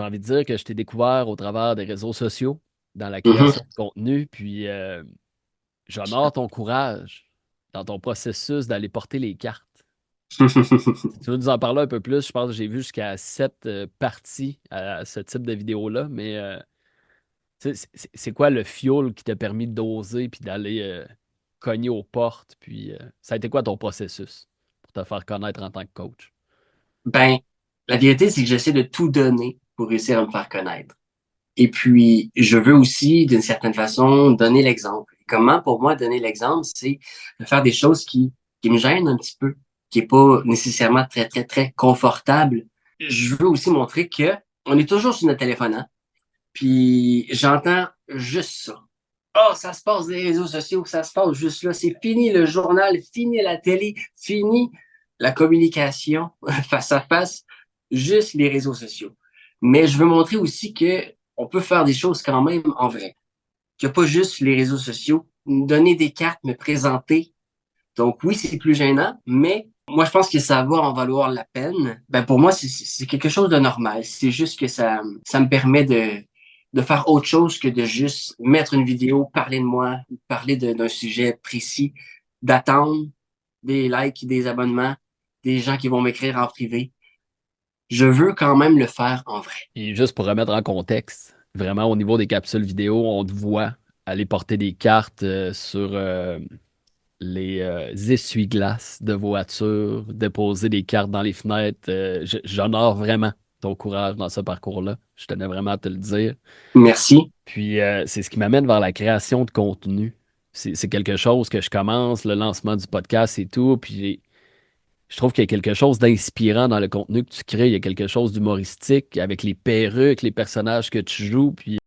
J'ai envie de dire que je t'ai découvert au travers des réseaux sociaux, dans la Mhm. création de contenu, puis j'honore ton courage dans ton processus d'aller porter les cartes. Si tu veux nous en parler un peu plus, je pense que j'ai vu jusqu'à 7 parties à ce type de vidéo-là, mais tu sais, c'est quoi le fuel qui t'a permis d'oser puis d'aller cogner aux portes, puis ça a été quoi ton processus pour te faire connaître en tant que coach? Ben, la vérité, c'est que j'essaie de tout donner pour réussir à me faire connaître. Et puis, je veux aussi, d'une certaine façon, donner l'exemple. Comment, pour moi, donner l'exemple, c'est de faire des choses qui me gênent un petit peu, qui est pas nécessairement très, très, très confortable. Je veux aussi montrer que on est toujours sur notre téléphone, hein? Puis, j'entends juste ça. Oh, ça se passe des réseaux sociaux, ça se passe juste là. C'est fini le journal, fini la télé, fini la communication face à face, juste les réseaux sociaux. Mais je veux montrer aussi que on peut faire des choses quand même en vrai. Qu'il n'y a pas juste les réseaux sociaux. Me donner des cartes, me présenter. Donc oui, c'est plus gênant, mais moi je pense que ça va en valoir la peine. Ben pour moi, c'est quelque chose de normal. C'est juste que ça me permet de faire autre chose que de juste mettre une vidéo, parler de moi, parler d'un sujet précis, d'attendre des likes, des abonnements, des gens qui vont m'écrire en privé. Je veux quand même le faire en vrai. Et juste pour remettre en contexte, vraiment au niveau des capsules vidéo, on te voit aller porter des cartes sur les essuie-glaces de voitures, déposer des cartes dans les fenêtres. J'honore vraiment ton courage dans ce parcours-là. Je tenais vraiment à te le dire. Merci. Puis c'est ce qui m'amène vers la création de contenu. C'est quelque chose que je commence, le lancement du podcast et tout. Puis je trouve qu'il y a quelque chose d'inspirant dans le contenu que tu crées. Il y a quelque chose d'humoristique avec les perruques, les personnages que tu joues. Puis